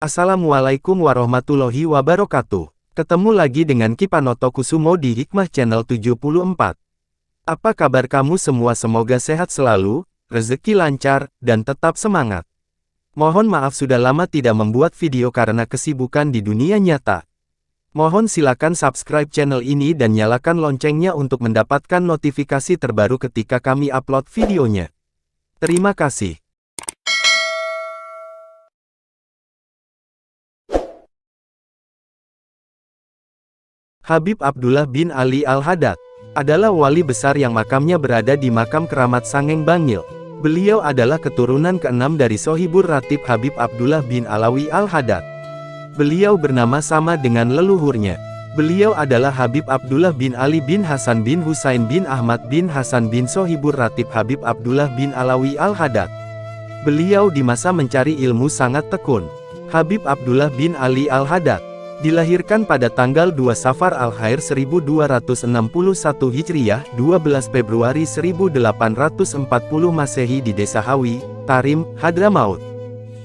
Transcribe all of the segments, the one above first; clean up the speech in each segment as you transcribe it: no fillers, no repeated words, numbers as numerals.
Assalamualaikum warahmatullahi wabarakatuh. Ketemu lagi dengan Kipanoto Kusumo di Hikmah Channel 74. Apa kabar kamu semua? Semoga sehat selalu, rezeki lancar, dan tetap semangat. Mohon maaf sudah lama tidak membuat video karena kesibukan di dunia nyata. Mohon silakan subscribe channel ini dan nyalakan loncengnya untuk mendapatkan notifikasi terbaru ketika kami upload videonya. Terima kasih. Habib Abdullah bin Ali Al-Haddad adalah wali besar yang makamnya berada di makam keramat Sangeng Bangil. Beliau adalah keturunan ke-6 dari Sohibur Ratib Habib Abdullah bin Alawi Al-Haddad. Beliau bernama sama dengan leluhurnya. Beliau adalah Habib Abdullah bin Ali bin Hasan bin Husain bin Ahmad bin Hasan bin Sohibur Ratib Habib Abdullah bin Alawi Al-Haddad. Beliau di masa mencari ilmu sangat tekun. Habib Abdullah bin Ali Al-Haddad dilahirkan pada tanggal 2 Safar Al-Khair 1261 Hijriah, 12 Februari 1840 Masehi di Desa Hawi, Tarim, Hadramaut.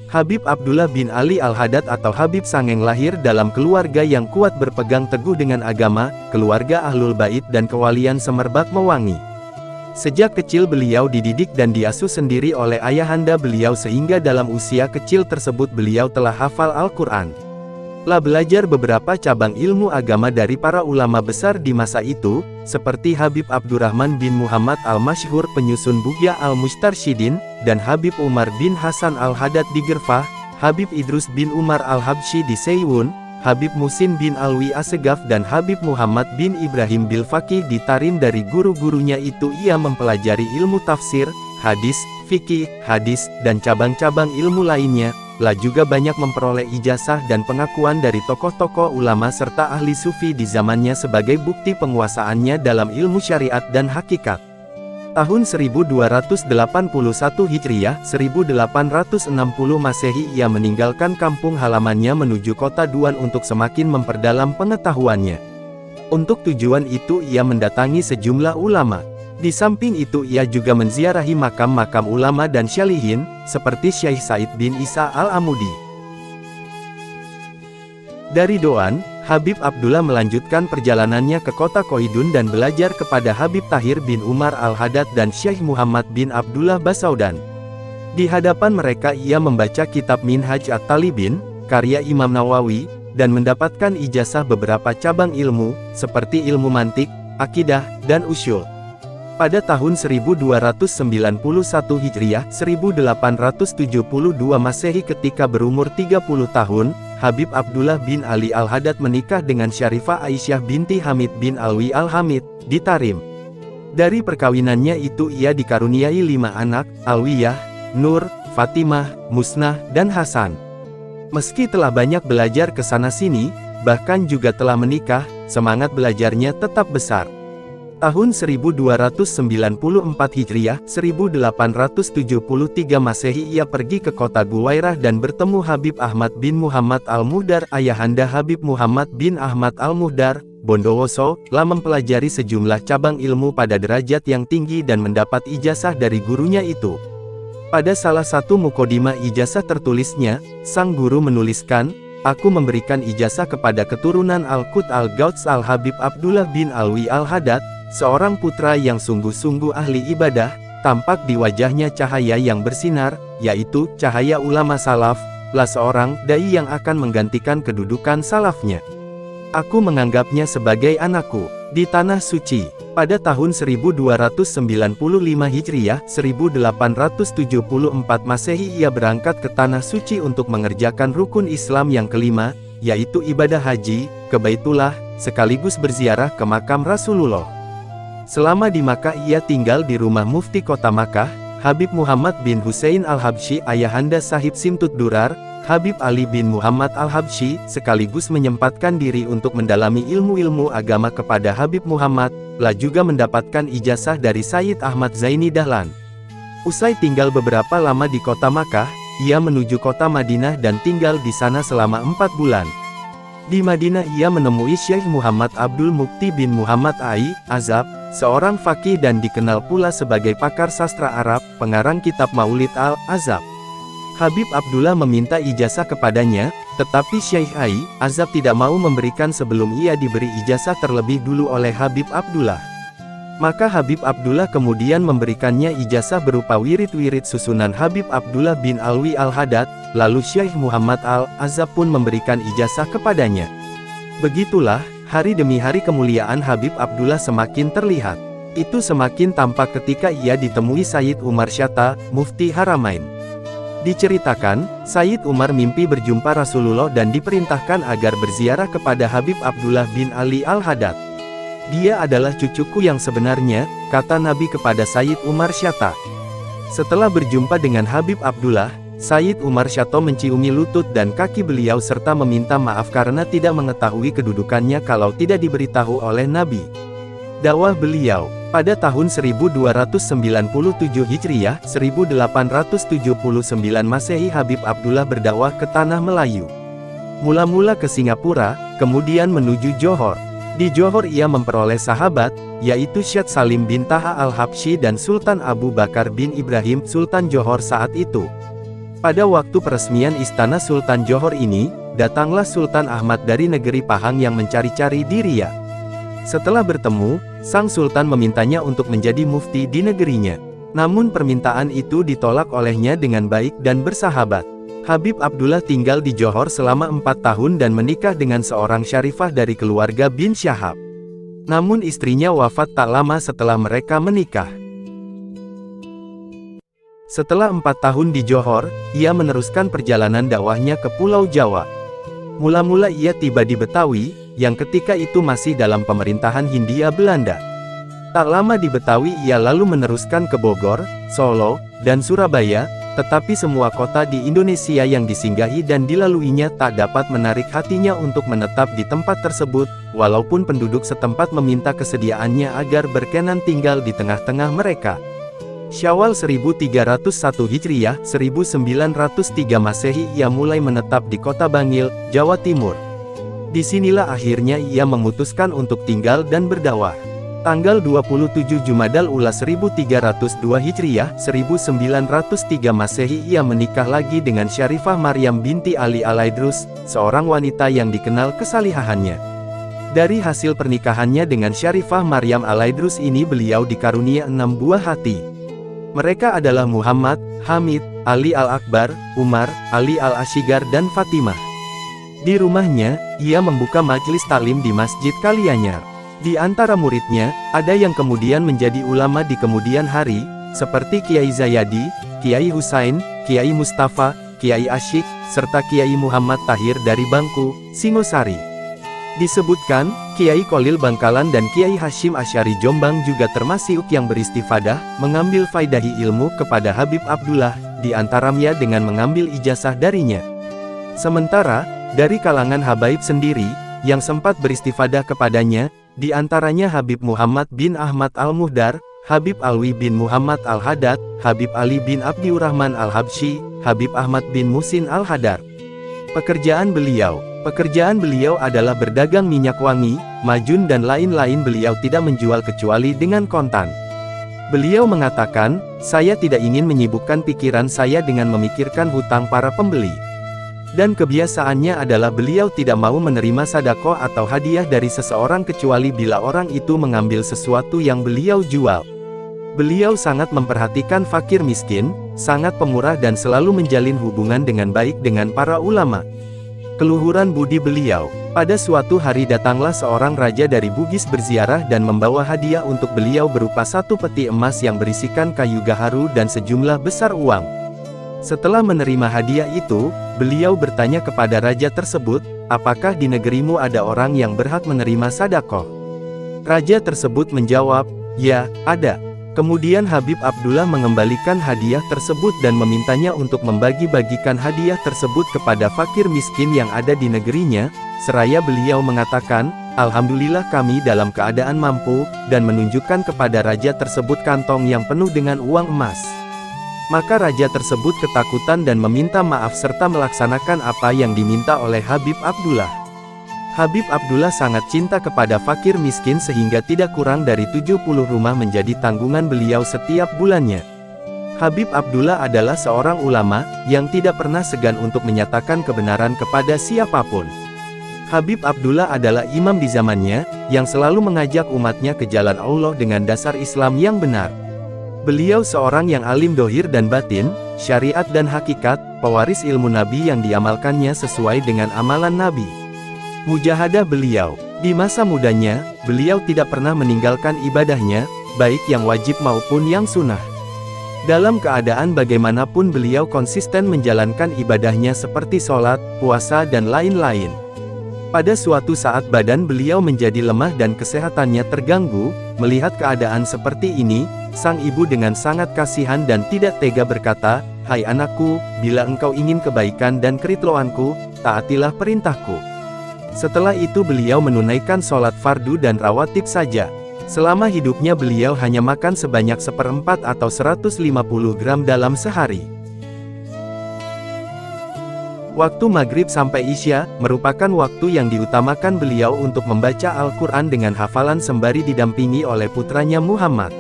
Habib Abdullah bin Ali Al-Haddad atau Habib Sangeng lahir dalam keluarga yang kuat berpegang teguh dengan agama, keluarga Ahlul Bait dan kewalian Semerbak Mewangi. Sejak kecil beliau dididik dan diasuh sendiri oleh ayahanda beliau sehingga dalam usia kecil tersebut beliau telah hafal Al-Quran. Telah belajar beberapa cabang ilmu agama dari para ulama besar di masa itu, seperti Habib Abdurrahman bin Muhammad Al-Masyhur penyusun Bughya Al-Mustarsyidin, dan Habib Umar bin Hasan Al-Haddad di Gerfah, Habib Idrus bin Umar Al-Habsyi di Seiwun, Habib Musin bin Alwi Assegaf dan Habib Muhammad bin Ibrahim Bilfaqih di Tarim. Dari guru-gurunya itu ia mempelajari ilmu tafsir, hadis, fikih, hadis, dan cabang-cabang ilmu lainnya. Lah juga banyak memperoleh ijazah dan pengakuan dari tokoh-tokoh ulama serta ahli sufi di zamannya sebagai bukti penguasaannya dalam ilmu syariat dan hakikat. Tahun 1281 Hijriah, 1860 Masehi ia meninggalkan kampung halamannya menuju kota Duan untuk semakin memperdalam pengetahuannya. Untuk tujuan itu ia mendatangi sejumlah ulama. Di samping itu ia juga menziarahi makam-makam ulama dan syalihin, seperti Syekh Said bin Isa Al-Amudi. Dari Doan, Habib Abdullah melanjutkan perjalanannya ke kota Koidun dan belajar kepada Habib Tahir bin Umar Al-Haddad dan Syekh Muhammad bin Abdullah Basaudan. Di hadapan mereka ia membaca kitab Minhaj At-Talibin, karya Imam Nawawi, dan mendapatkan ijazah beberapa cabang ilmu, seperti ilmu mantik, akidah, dan usyul. Pada tahun 1291 Hijriah, 1872 Masehi ketika berumur 30 tahun, Habib Abdullah bin Ali Al-Haddad menikah dengan Syarifah Aisyah binti Hamid bin Alwi Al-Hamid, di Tarim. Dari perkawinannya itu ia dikaruniai 5 anak, Alwiyah, Nur, Fatimah, Musnah, dan Hasan. Meski telah banyak belajar ke sana-sini, bahkan juga telah menikah, semangat belajarnya tetap besar. Tahun 1294 Hijriah, 1873 Masehi ia pergi ke kota Buwairah dan bertemu Habib Ahmad bin Muhammad Al-Muhdar. Ayahanda Habib Muhammad bin Ahmad Al-Muhdar, Bondowoso, telah mempelajari sejumlah cabang ilmu pada derajat yang tinggi dan mendapat ijazah dari gurunya itu. Pada salah satu mukodimah ijazah tertulisnya, sang guru menuliskan, "Aku memberikan ijazah kepada keturunan Al-Qut Al-Gauts Al-Habib Abdullah bin Alwi Al-Haddad, seorang putra yang sungguh-sungguh ahli ibadah, tampak di wajahnya cahaya yang bersinar, yaitu cahaya ulama salaf, lah seorang dai yang akan menggantikan kedudukan salafnya. Aku menganggapnya sebagai anakku." Di Tanah Suci, pada tahun 1295 Hijriah, 1874 Masehi ia berangkat ke Tanah Suci untuk mengerjakan rukun Islam yang kelima, yaitu ibadah haji, ke Baitullah, sekaligus berziarah ke makam Rasulullah. Selama di Makkah ia tinggal di rumah mufti kota Makkah, Habib Muhammad bin Husain Al-Habsyi. Ayahanda Sahib Simtud Durar, Habib Ali bin Muhammad Al-Habsyi, sekaligus menyempatkan diri untuk mendalami ilmu-ilmu agama kepada Habib Muhammad, lah juga mendapatkan ijazah dari Sayyid Ahmad Zaini Dahlan. Usai tinggal beberapa lama di kota Makkah, ia menuju kota Madinah dan tinggal di sana selama 4 bulan. Di Madinah ia menemui Syekh Muhammad Abdul Mukti bin Muhammad Azab, seorang faqih dan dikenal pula sebagai pakar sastra Arab, pengarang kitab Maulid Al-Azab. Habib Abdullah meminta ijazah kepadanya, Tetapi Syekh Azab tidak mau memberikan sebelum ia diberi ijazah terlebih dulu oleh Habib Abdullah. Maka Habib Abdullah kemudian memberikannya ijazah berupa wirid-wirid susunan Habib Abdullah bin Alwi Al-Haddad, lalu Syekh Muhammad Al-Azab pun memberikan ijazah kepadanya. Begitulah, hari demi hari kemuliaan Habib Abdullah semakin terlihat. Itu semakin tampak ketika ia ditemui Sayyid Umar Syatta, Mufti Haramain. Diceritakan, Sayyid Umar mimpi berjumpa Rasulullah dan diperintahkan agar berziarah kepada Habib Abdullah bin Ali Al-Haddad. Dia adalah cucuku yang sebenarnya, kata Nabi kepada Sayyid Umar Syatta. Setelah berjumpa dengan Habib Abdullah, Sayyid Umar Syatta menciumi lutut dan kaki beliau serta meminta maaf karena tidak mengetahui kedudukannya kalau tidak diberitahu oleh Nabi. Dakwah beliau, pada tahun 1297 Hijriah, 1879 Masehi Habib Abdullah berdakwah ke Tanah Melayu. Mula-mula ke Singapura, kemudian menuju Johor. Di Johor ia memperoleh sahabat, yaitu Syed Salim bin Taha Al-Habsyi dan Sultan Abu Bakar bin Ibrahim, Sultan Johor saat itu. Pada waktu peresmian istana Sultan Johor ini, datanglah Sultan Ahmad dari negeri Pahang yang mencari-cari dirinya. Setelah bertemu, sang Sultan memintanya untuk menjadi mufti di negerinya. Namun permintaan itu ditolak olehnya dengan baik dan bersahabat. Habib Abdullah tinggal di Johor selama 4 tahun dan menikah dengan seorang syarifah dari keluarga bin Syahab. Namun istrinya wafat tak lama setelah mereka menikah. Setelah 4 tahun di Johor, ia meneruskan perjalanan dakwahnya ke Pulau Jawa. Mula-mula ia tiba di Betawi, yang ketika itu masih dalam pemerintahan Hindia Belanda. Tak lama di Betawi ia lalu meneruskan ke Bogor, Solo, dan Surabaya. Tetapi semua kota di Indonesia yang disinggahi dan dilaluinya tak dapat menarik hatinya untuk menetap di tempat tersebut, walaupun penduduk setempat meminta kesediaannya agar berkenan tinggal di tengah-tengah mereka. Syawal 1301 Hijriah, 1903 Masehi ia mulai menetap di kota Bangil, Jawa Timur. Disinilah akhirnya ia memutuskan untuk tinggal dan berdakwah. Tanggal 27 Jumadal Ula 1302 Hijriah, 1903 Masehi ia menikah lagi dengan Syarifah Maryam binti Ali Al-Aidrus, seorang wanita yang dikenal kesalihahannya. Dari hasil pernikahannya dengan Syarifah Maryam Al-Aidrus ini beliau dikarunia 6 buah hati. Mereka adalah Muhammad, Hamid, Ali Al-Akbar, Umar, Ali Al-Ashigar dan Fatimah. Di rumahnya, ia membuka majelis taklim di Masjid Kalianyar. Di antara muridnya, ada yang kemudian menjadi ulama di kemudian hari, seperti Kiai Zayadi, Kiai Husain, Kiai Mustafa, Kiai Asyik, serta Kiai Muhammad Tahir dari Bangku, Singosari. Disebutkan, Kiai Kolil Bangkalan dan Kiai Hashim Asy'ari Jombang juga termasuk yang beristifadah, mengambil faidahi ilmu kepada Habib Abdullah, di antaranya dengan mengambil ijazah darinya. Sementara, dari kalangan habaib sendiri, yang sempat beristifadah kepadanya, di antaranya Habib Muhammad bin Ahmad Al-Muhdar, Habib Alwi bin Muhammad Al-Haddad, Habib Ali bin Abdiurrahman Al-Habsyi, Habib Ahmad bin Musin Al-Hadar. Pekerjaan beliau adalah berdagang minyak wangi, majun dan lain-lain. Beliau tidak menjual kecuali dengan kontan. Beliau mengatakan, saya tidak ingin menyibukkan pikiran saya dengan memikirkan hutang para pembeli. Dan kebiasaannya adalah beliau tidak mau menerima sedekah atau hadiah dari seseorang kecuali bila orang itu mengambil sesuatu yang beliau jual. Beliau sangat memperhatikan fakir miskin, sangat pemurah dan selalu menjalin hubungan dengan baik dengan para ulama. Keluhuran budi beliau. Pada suatu hari datanglah seorang raja dari Bugis berziarah dan membawa hadiah untuk beliau berupa 1 peti emas yang berisikan kayu gaharu dan sejumlah besar uang. Setelah menerima hadiah itu, beliau bertanya kepada raja tersebut, apakah di negerimu ada orang yang berhak menerima sedekah? Raja tersebut menjawab, ya, ada. Kemudian Habib Abdullah mengembalikan hadiah tersebut dan memintanya untuk membagi-bagikan hadiah tersebut kepada fakir miskin yang ada di negerinya, seraya beliau mengatakan, Alhamdulillah kami dalam keadaan mampu, dan menunjukkan kepada raja tersebut kantong yang penuh dengan uang emas. Maka raja tersebut ketakutan dan meminta maaf serta melaksanakan apa yang diminta oleh Habib Abdullah. Habib Abdullah sangat cinta kepada fakir miskin sehingga tidak kurang dari 70 rumah menjadi tanggungan beliau setiap bulannya. Habib Abdullah adalah seorang ulama, yang tidak pernah segan untuk menyatakan kebenaran kepada siapapun. Habib Abdullah adalah imam di zamannya, yang selalu mengajak umatnya ke jalan Allah dengan dasar Islam yang benar. Beliau seorang yang alim dohir dan batin, syariat dan hakikat, pewaris ilmu Nabi yang diamalkannya sesuai dengan amalan Nabi. Mujahadah beliau. Di masa mudanya, beliau tidak pernah meninggalkan ibadahnya, baik yang wajib maupun yang sunnah. Dalam keadaan bagaimanapun beliau konsisten menjalankan ibadahnya seperti sholat, puasa dan lain-lain. Pada suatu saat badan beliau menjadi lemah dan kesehatannya terganggu. Melihat keadaan seperti ini, sang ibu dengan sangat kasihan dan tidak tega berkata, "Hai anakku, bila engkau ingin kebaikan dan keridhoanku, taatilah perintahku." Setelah itu beliau menunaikan sholat fardu dan rawatib saja. Selama hidupnya beliau hanya makan sebanyak 1/4 atau 150 gram dalam sehari. Waktu maghrib sampai isya, merupakan waktu yang diutamakan beliau untuk membaca Al-Quran dengan hafalan sembari didampingi oleh putranya Muhammad.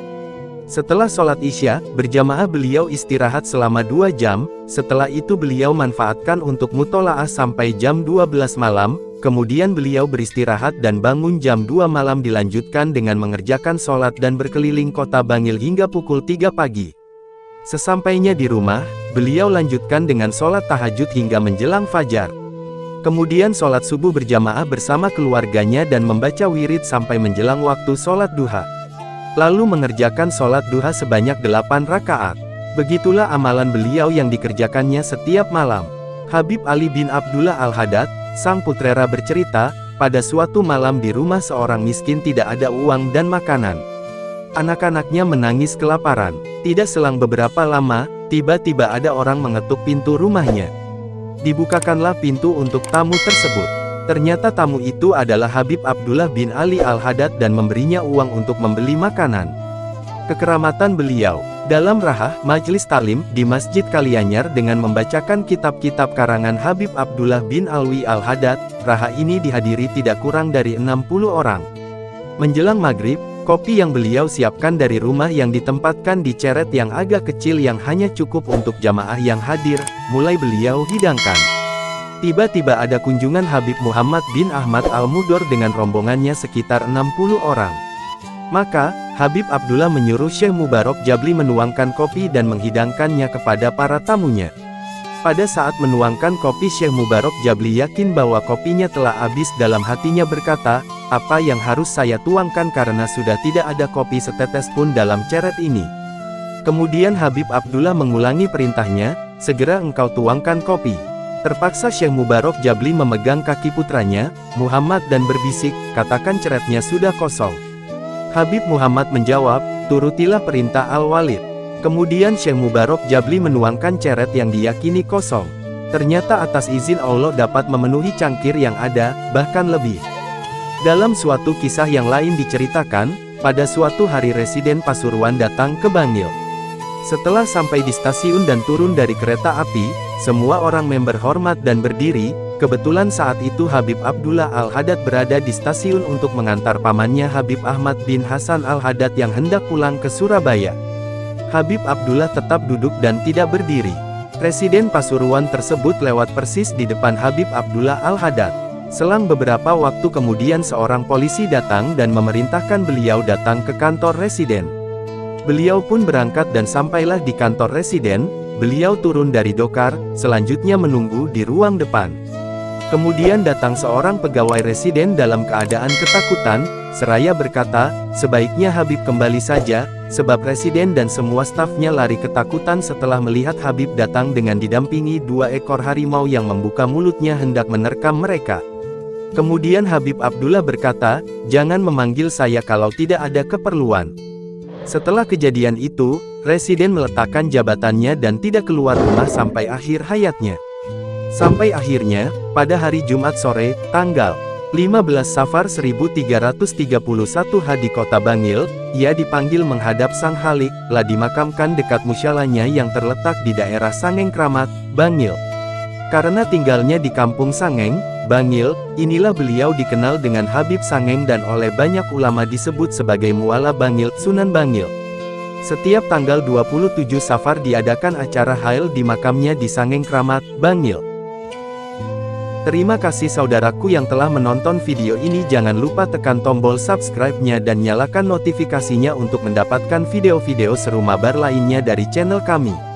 Setelah sholat isya, berjamaah beliau istirahat selama 2 jam, setelah itu beliau manfaatkan untuk mutolaah sampai jam 12 malam, kemudian beliau beristirahat dan bangun jam 2 malam dilanjutkan dengan mengerjakan sholat dan berkeliling kota Bangil hingga pukul 3 pagi. Sesampainya di rumah, beliau lanjutkan dengan sholat tahajud hingga menjelang fajar. Kemudian sholat subuh berjamaah bersama keluarganya dan membaca wirid sampai menjelang waktu sholat duha. Lalu mengerjakan sholat duha sebanyak 8 rakaat. Begitulah amalan beliau yang dikerjakannya setiap malam. Habib Ali bin Abdullah Al-Haddad, sang putrera bercerita, pada suatu malam di rumah seorang miskin tidak ada uang dan makanan. Anak-anaknya menangis kelaparan. Tidak selang beberapa lama, tiba-tiba ada orang mengetuk pintu rumahnya. Dibukakanlah pintu untuk tamu tersebut. Ternyata tamu itu adalah Habib Abdullah bin Ali Al-Haddad dan memberinya uang untuk membeli makanan. Kekeramatan beliau dalam Rahah Majelis Talim di Masjid Kalianyar dengan membacakan kitab-kitab karangan Habib Abdullah bin Alwi Al-Haddad. Rahah ini dihadiri tidak kurang dari 60 orang. Menjelang maghrib, kopi yang beliau siapkan dari rumah yang ditempatkan di ceret yang agak kecil yang hanya cukup untuk jamaah yang hadir, mulai beliau hidangkan. Tiba-tiba ada kunjungan Habib Muhammad bin Ahmad Al-Mudor dengan rombongannya sekitar 60 orang. Maka, Habib Abdullah menyuruh Syekh Mubarak Jabli menuangkan kopi dan menghidangkannya kepada para tamunya. Pada saat menuangkan kopi, Syekh Mubarak Jabli yakin bahwa kopinya telah habis. Dalam hatinya berkata, "Apa yang harus saya tuangkan karena sudah tidak ada kopi setetes pun dalam ceret ini." Kemudian Habib Abdullah mengulangi perintahnya, "Segera engkau tuangkan kopi." Terpaksa Syekh Mubarak Jabli memegang kaki putranya, Muhammad dan berbisik, "Katakan ceretnya sudah kosong." Habib Muhammad menjawab, "Turutilah perintah Al-Walid." Kemudian Syekh Mubarak Jabli menuangkan ceret yang diyakini kosong. Ternyata atas izin Allah dapat memenuhi cangkir yang ada, bahkan lebih. Dalam suatu kisah yang lain diceritakan, pada suatu hari Residen Pasuruan datang ke Bangil. Setelah sampai di stasiun dan turun dari kereta api, semua orang member hormat dan berdiri. Kebetulan saat itu Habib Abdullah Al-Haddad berada di stasiun untuk mengantar pamannya Habib Ahmad bin Hasan Al-Haddad yang hendak pulang ke Surabaya. Habib Abdullah tetap duduk dan tidak berdiri. Residen Pasuruan tersebut lewat persis di depan Habib Abdullah Al-Haddad. Selang beberapa waktu kemudian seorang polisi datang dan memerintahkan beliau datang ke kantor residen. Beliau pun berangkat dan sampailah di kantor residen. Beliau turun dari dokar, selanjutnya menunggu di ruang depan. Kemudian datang seorang pegawai residen dalam keadaan ketakutan, seraya berkata, "Sebaiknya Habib kembali saja," sebab residen dan semua stafnya lari ketakutan setelah melihat Habib datang dengan didampingi 2 ekor harimau yang membuka mulutnya hendak menerkam mereka. Kemudian Habib Abdullah berkata, "Jangan memanggil saya kalau tidak ada keperluan." Setelah kejadian itu, residen meletakkan jabatannya dan tidak keluar rumah sampai akhir hayatnya. Sampai akhirnya, pada hari Jumat sore, tanggal 15 Safar 1331 di kota Bangil, ia dipanggil menghadap Sang Halik, lah dimakamkan dekat musyalanya yang terletak di daerah Sangeng Kramat, Bangil. Karena tinggalnya di kampung Sangeng, Bangil, inilah beliau dikenal dengan Habib Sangeng dan oleh banyak ulama disebut sebagai Mualla Bangil, Sunan Bangil. Setiap tanggal 27 Safar diadakan acara hail di makamnya di Sangeng Kramat, Bangil. Terima kasih saudaraku yang telah menonton video ini. Jangan lupa tekan tombol subscribe-nya dan nyalakan notifikasinya untuk mendapatkan video-video seru mabar lainnya dari channel kami.